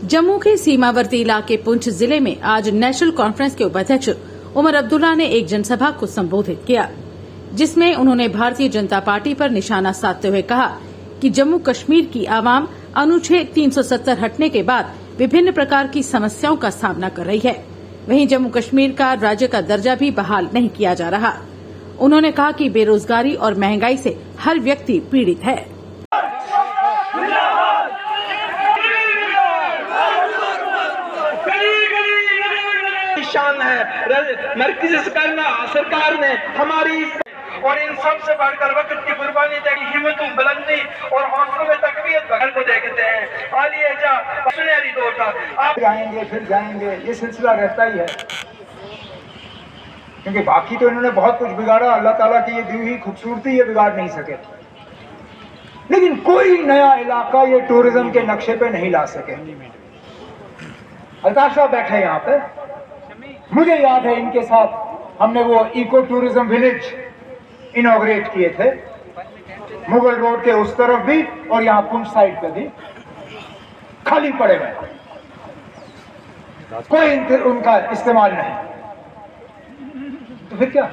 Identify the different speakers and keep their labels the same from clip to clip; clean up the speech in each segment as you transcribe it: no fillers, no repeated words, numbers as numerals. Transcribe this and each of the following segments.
Speaker 1: जम्मू के सीमावर्ती इलाके पुंछ जिले में आज नेशनल कॉन्फ्रेंस के उपाध्यक्ष उमर अब्दुल्ला ने एक जनसभा को संबोधित किया, जिसमें उन्होंने भारतीय जनता पार्टी पर निशाना साधते हुए कहा कि जम्मू कश्मीर की आवाम अनुच्छेद 370 हटने के बाद विभिन्न प्रकार की समस्याओं का सामना कर रही है। वहीं जम्मू कश्मीर का राज्य का दर्जा भी बहाल नहीं किया जा रहा। उन्होंने कहा कि बेरोजगारी और महंगाई से हर व्यक्ति पीड़ित है।
Speaker 2: शान है मरकजी सरकार ने हमारी और इन सब से बढ़कर वक्त की कुर्बानी देखी, हिम्मतों बुलंदी और हौसलों में तकवीत को देखते हैं। आलिए जा सुनहरी दौर का आप
Speaker 3: जाएंगे फिर जाएंगे, ये सिलसिला रहता ही है, क्योंकि बाकी तो इन्होंने बहुत कुछ बिगाड़ा, अल्लाह ताला की ये दी हुई खूबसूरती ये बिगाड़ नहीं सके, लेकिन कोई नया इलाका ये टूरिज्म के नक्शे पे नहीं ला सके। अल्ताफ साहब बैठे हैं यहाँ पे, मुझे याद है इनके साथ हमने वो इको टूरिज्म विलेज इनॉग्रेट किए थे, मुगल रोड के उस तरफ भी और यहाँ पुंछ साइड पे भी खाली पड़े हुए, कोई उनका इस्तेमाल नहीं। तो फिर क्या,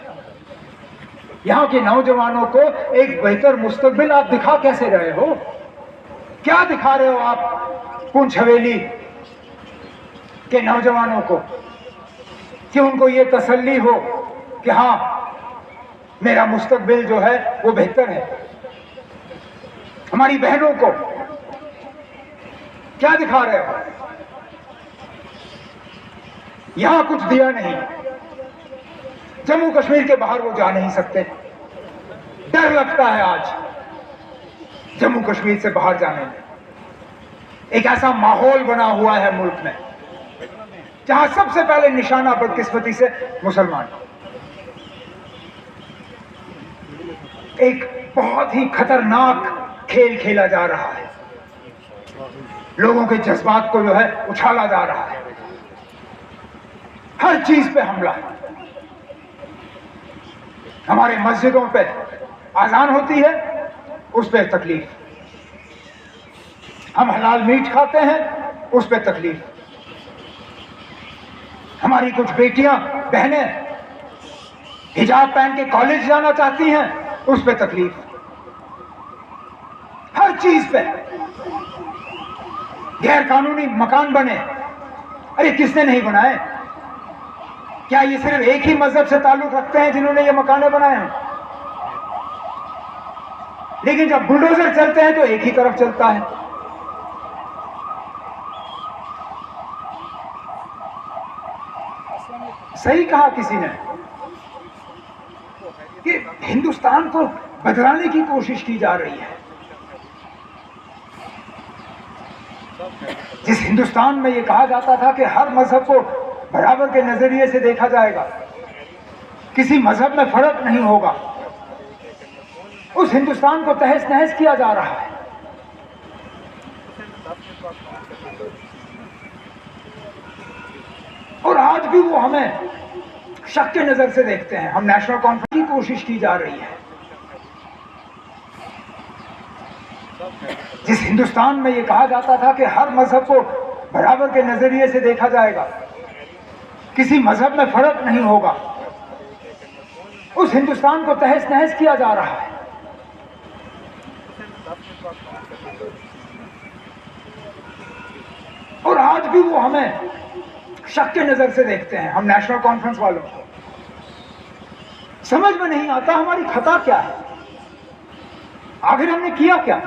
Speaker 3: यहाँ के नौजवानों को एक बेहतर मुस्तकबिल आप दिखा कैसे रहे हो? क्या दिखा रहे हो आप पुंछ हवेली के नौजवानों को कि उनको ये तसल्ली हो कि हाँ मेरा मुस्तकबिल जो है वो बेहतर है? हमारी बहनों को क्या दिखा रहे हो? यहां कुछ दिया नहीं, जम्मू कश्मीर के बाहर वो जा नहीं सकते, डर लगता है आज जम्मू कश्मीर से बाहर जाने में। एक ऐसा माहौल बना हुआ है मुल्क में जहां सबसे पहले निशाना बदकिस्मती से मुसलमान। एक बहुत ही खतरनाक खेल खेला जा रहा है, लोगों के जज्बात को जो है उछाला जा रहा है, हर चीज पे हमला। हमारे मस्जिदों पे आजान होती है, उस पे तकलीफ, हम हलाल मीट खाते हैं, उस पे तकलीफ, हमारी कुछ बेटियां बहनें हिजाब पहन के कॉलेज जाना चाहती हैं, उस पे तकलीफ, हर चीज पे। गैर कानूनी मकान बने, अरे किसने नहीं बनाए? क्या ये सिर्फ एक ही मजहब से ताल्लुक रखते हैं जिन्होंने ये मकाने बनाए हैं? लेकिन जब बुलडोजर चलते हैं तो एक ही तरफ चलता है। सही कहा किसी ने कि हिंदुस्तान को बदलाने की कोशिश की जा रही है। जिस हिंदुस्तान में ये कहा जाता था कि हर मजहब को बराबर के नजरिए से देखा जाएगा, किसी मजहब में फर्क नहीं होगा, उस हिंदुस्तान को तहस नहस किया जा रहा है। और आज भी वो हमें शक के नजर से देखते हैं। हम नेशनल कॉन्फ्रेंस की कोशिश की जा रही है। जिस हिंदुस्तान में ये कहा जाता था कि हर मजहब को बराबर के नजरिए से देखा जाएगा, किसी मजहब में फर्क नहीं होगा, उस हिंदुस्तान को तहस नहस किया जा रहा है। और आज भी वो हमें शक के नजर से देखते हैं। हम नेशनल कॉन्फ्रेंस वालों को समझ में नहीं आता हमारी खता क्या है, आखिर हमने किया क्या?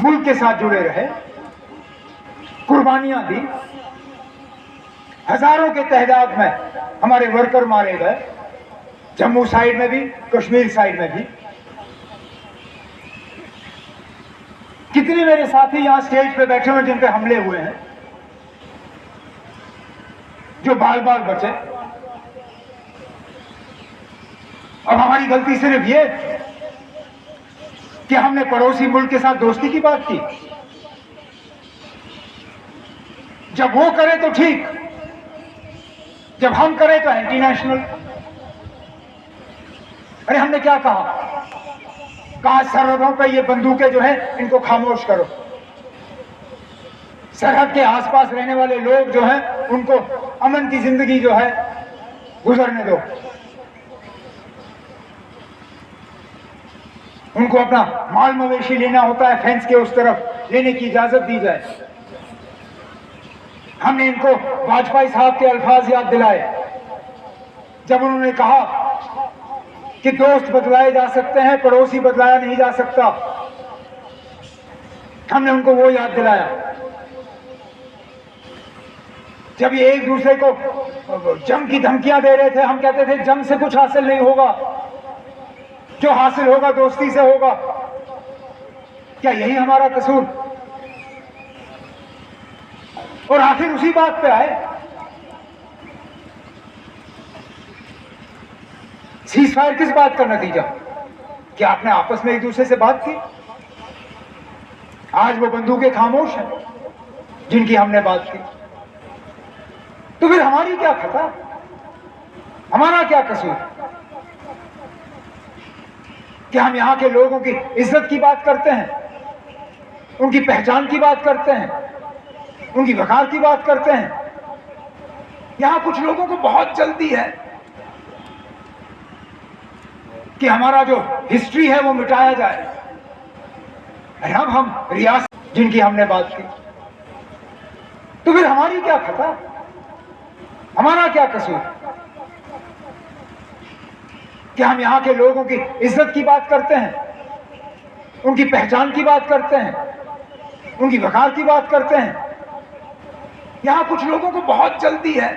Speaker 3: मुल्क के साथ जुड़े रहे, कुर्बानियां दी, हजारों के तादाद में हमारे वर्कर मारे गए, जम्मू साइड में भी, कश्मीर साइड में भी। कितने मेरे साथी यहां स्टेज पे बैठे हुए जिन पे हमले हुए हैं, जो बाल बाल बचे। अब हमारी गलती सिर्फ ये कि हमने पड़ोसी मुल्क के साथ दोस्ती की बात की। जब वो करे तो ठीक, जब हम करें तो एंटी नेशनल। अरे हमने क्या कहा सरहदों पे ये बंदूकें जो हैं इनको खामोश करो। सरहद के आसपास रहने वाले लोग जो हैं उनको अमन की जिंदगी जो है गुजरने दो, उनको अपना माल मवेशी लेना होता है फेंस के उस तरफ, लेने की इजाजत दी जाए। हमने इनको वाजपेयी साहब के अल्फाज याद दिलाए जब उन्होंने कहा कि दोस्त बदलाए जा सकते हैं, पड़ोसी बदलाया नहीं जा सकता। हमने उनको वो याद दिलाया जब ये एक दूसरे को जंग की धमकियां दे रहे थे। हम कहते थे जंग से कुछ हासिल नहीं होगा, जो हासिल होगा दोस्ती से होगा। क्या यही हमारा कसूर? और आखिर उसी बात पे आए, सीज फायर किस बात का नतीजा? क्या आपने आपस में एक दूसरे से बात की? आज वो बंदूकें खामोश हैं जिनकी हमने बात की। तो फिर हमारी क्या खता, हमारा क्या कसूर? क्या हम यहां के लोगों की इज्जत की बात करते हैं, उनकी पहचान की बात करते हैं, उनकी वकार की बात करते हैं? यहां कुछ लोगों को बहुत जल्दी है कि हमारा जो हिस्ट्री है वो मिटाया जाए। अब हम रियासत जिनकी हमने बात की, तो फिर हमारी क्या खता, हमारा क्या कसूर? क्या हम यहां के लोगों की इज्जत की बात करते हैं, उनकी पहचान की बात करते हैं, उनकी वकार की बात करते हैं? यहां कुछ लोगों को बहुत जल्दी है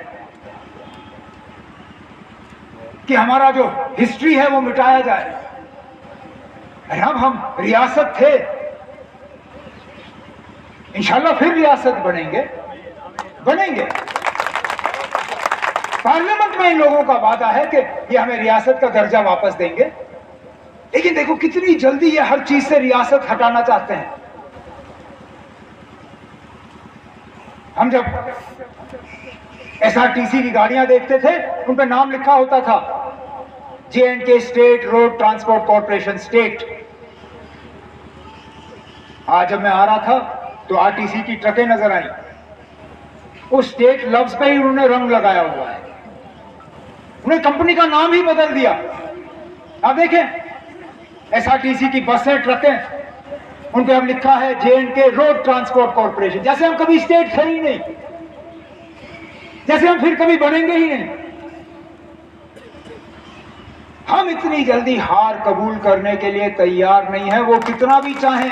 Speaker 3: कि हमारा जो हिस्ट्री है वो मिटाया जाए। अब हम रियासत थे, इंशाल्लाह फिर रियासत बनेंगे। पार्लियामेंट में इन लोगों का वादा है कि ये हमें रियासत का दर्जा वापस देंगे, लेकिन देखो कितनी जल्दी ये हर चीज से रियासत हटाना चाहते हैं। हम जब एसआरटीसी की गाड़ियां देखते थे, उन पर नाम लिखा होता था J&K state road transport corporation state. आज जब मैं आ रहा था तो आरटीसी की ट्रकें नजर आई, उस स्टेट लफ्ज पे ही उन्होंने रंग लगाया हुआ है, उन्हें कंपनी का नाम ही बदल दिया। आप देखें एसआरटीसी की बसें ट्रकें, उन पे अब लिखा है J&K रोड ट्रांसपोर्ट कॉर्पोरेशन, जैसे हम कभी स्टेट थे ही नहीं, जैसे हम फिर कभी बनेंगे ही नहीं। हम इतनी जल्दी हार कबूल करने के लिए तैयार नहीं है, वो कितना भी चाहें,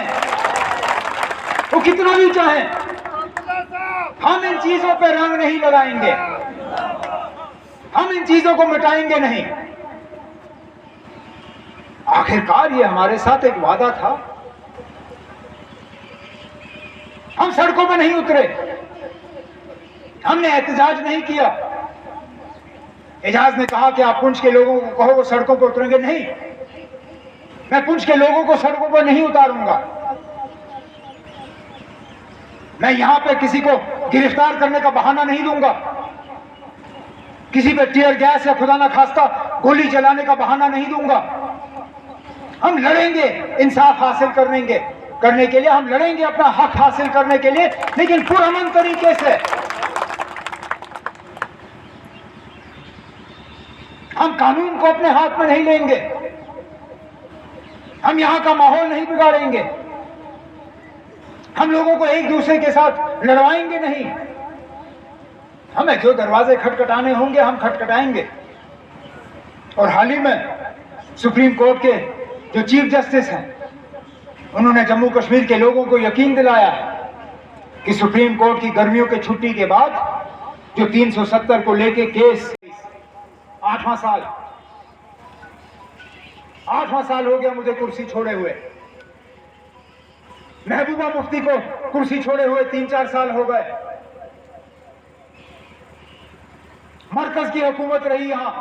Speaker 3: वो कितना भी चाहें। हम इन चीजों पे रंग नहीं लगाएंगे, हम इन चीजों को मिटाएंगे नहीं। आखिरकार ये हमारे साथ एक वादा था। हम सड़कों पे नहीं उतरे, हमने एहतजाज नहीं किया। एजाज ने कहा कि आप पुंछ के लोगों को कहो वो सड़कों पर उतरेंगे, नहीं, मैं पुंछ के लोगों को सड़कों पर नहीं उतारूंगा। मैं यहां पे किसी को गिरफ्तार करने का बहाना नहीं दूंगा, किसी पे टीयर गैस या खुदा ना खास्ता गोली चलाने का बहाना नहीं दूंगा। हम लड़ेंगे इंसाफ हासिल करने के लिए, हम लड़ेंगे अपना हक हासिल करने के लिए, लेकिन पुरअमन तरीके से। हम कानून को अपने हाथ में नहीं लेंगे, हम यहां का माहौल नहीं बिगाड़ेंगे, हम लोगों को एक दूसरे के साथ लड़वाएंगे नहीं। हमें जो दरवाजे खटखटाने होंगे हम खटखटाएंगे। और हाल ही में सुप्रीम कोर्ट के जो चीफ जस्टिस हैं, उन्होंने जम्मू कश्मीर के लोगों को यकीन दिलाया है कि सुप्रीम कोर्ट की गर्मियों की छुट्टी के बाद जो 370 को लेके केस, 8वां साल हो गया मुझे कुर्सी छोड़े हुए, महबूबा मुफ्ती को कुर्सी छोड़े हुए 3-4 साल हो गए। मरकज की हुकूमत रही यहां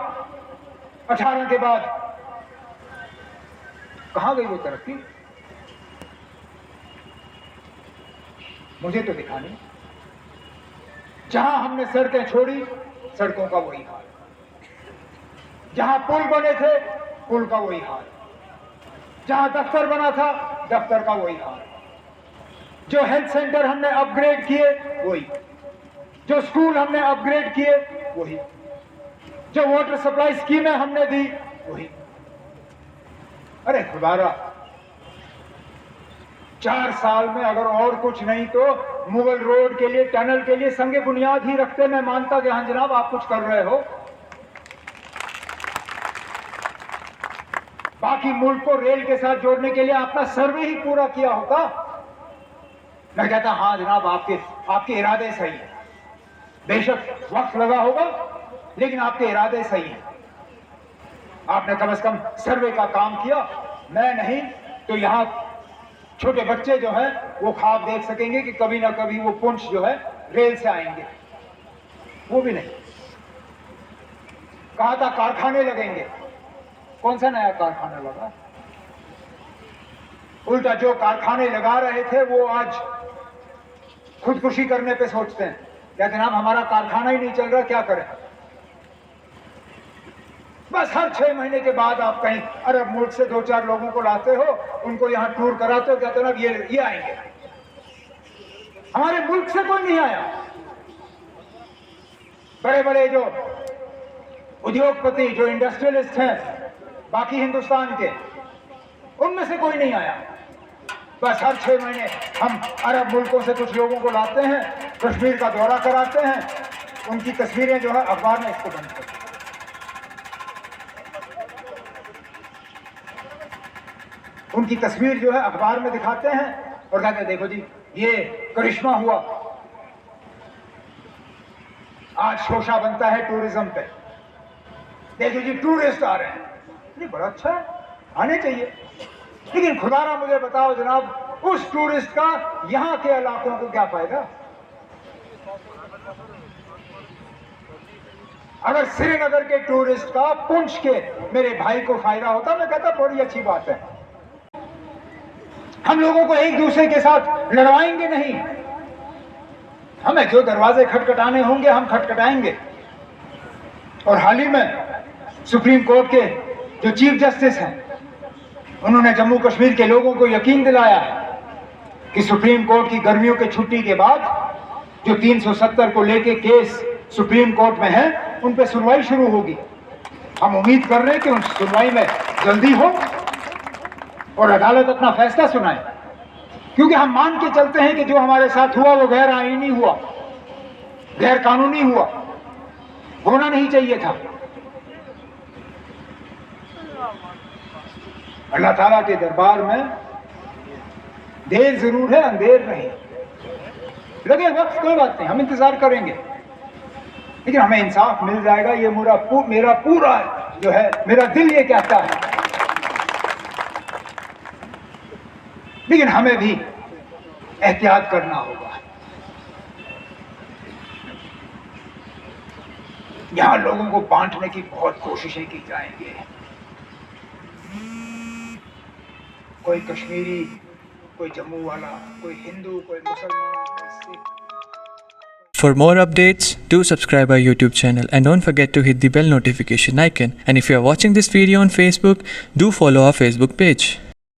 Speaker 3: 18 के बाद, कहां गई वो तरक्की? मुझे तो दिखा नहीं। जहां हमने सड़कें छोड़ी, सड़कों का वही हाल, जहां पुल बने थे पुल का वही हाल, जहां दफ्तर बना था दफ्तर का वही हाल। जो हेल्थ सेंटर हमने अपग्रेड किए वही, जो स्कूल हमने अपग्रेड किए वही, जो वाटर सप्लाई स्कीमें हमने दी वही। अरे खुदारा, 4 साल में अगर और कुछ नहीं तो मुगल रोड के लिए, टनल के लिए संगे बुनियाद ही रखते। मैं मानता कि हाँ जनाब आप कुछ कर रहे हो, बाकी मुल्क को रेल के साथ जोड़ने के लिए अपना सर्वे ही पूरा किया होता। मैं कहता हाँ जनाब आपके इरादे सही है, बेशक वक्त लगा होगा लेकिन आपके इरादे सही है। आपने कम से कम सर्वे का काम किया। मैं नहीं तो यहां छोटे बच्चे जो हैं वो ख्वाब देख सकेंगे कि कभी ना कभी वो पुंछ जो है रेल से आएंगे, वो भी नहीं। कहा था कारखाने लगेंगे, कौन सा नया कारखाना लगा? उल्टा जो कारखाने लगा रहे थे वो आज खुदकुशी करने पे सोचते हैं, क्या जनाब हमारा कारखाना ही नहीं चल रहा, क्या करें? बस हर 6 महीने के बाद आप कहीं अरब मुल्क से 2-4 लोगों को लाते हो, उनको यहां टूर कराते हो, कहते हो ना ये आएंगे। हमारे मुल्क से कोई नहीं आया। बड़े बड़े जो उद्योगपति, जो इंडस्ट्रियलिस्ट हैं बाकी हिंदुस्तान के, उनमें से कोई नहीं आया। बस हर 6 महीने हम अरब मुल्कों से कुछ लोगों को लाते हैं, कश्मीर का दौरा कराते हैं, उनकी तस्वीरें जो है अखबार में इसको बंद करते हैं। उनकी तस्वीर जो है अखबार में दिखाते हैं और कहते हैं देखो जी ये करिश्मा हुआ, आज शोशा बनता है टूरिज्म पे, देखो जी टूरिस्ट आ रहे हैं। ये बड़ा अच्छा है, आने चाहिए, लेकिन खुदारा मुझे बताओ जनाब उस टूरिस्ट का यहां के इलाकों को क्या फायदा? अगर श्रीनगर के टूरिस्ट का पुंछ के मेरे भाई को फायदा होता, मैं कहता बड़ी अच्छी बात है। हम लोगों को एक दूसरे के साथ लड़वाएंगे नहीं, हमें जो दरवाजे खटखटाने होंगे हम खटखटाएंगे। और हाल ही में सुप्रीम कोर्ट के जो चीफ जस्टिस हैं उन्होंने जम्मू कश्मीर के लोगों को यकीन दिलाया है कि सुप्रीम कोर्ट की गर्मियों की छुट्टी के बाद जो 370 को लेके केस सुप्रीम कोर्ट में है उन पे सुनवाई शुरू होगी। हम उम्मीद कर रहे हैं कि उस सुनवाई में जल्दी हो और अदालत अपना फैसला सुनाए, क्योंकि हम मान के चलते हैं कि जो हमारे साथ हुआ वो गैर आईनी हुआ, गैर कानूनी हुआ, होना नहीं चाहिए था। अल्लाह ताला के दरबार में देर जरूर है, अंधेर नहीं। लगे वक्त कोई बात नहीं, हम इंतजार करेंगे, लेकिन हमें इंसाफ मिल जाएगा। ये मेरा पूरा जो है मेरा दिल ये कहता है, लेकिन हमें भी एहतियात करना होगा। यहां लोगों को बांटने की बहुत कोशिशें की जाएंगी। कोई कश्मीरी, कोई जम्मू वाला, कोई हिंदू, कोई मुसलमान, कोई Sikh.
Speaker 4: For more updates, do subscribe our YouTube channel and don't forget to hit the bell notification icon. And if you are watching this video on Facebook, do follow our Facebook page.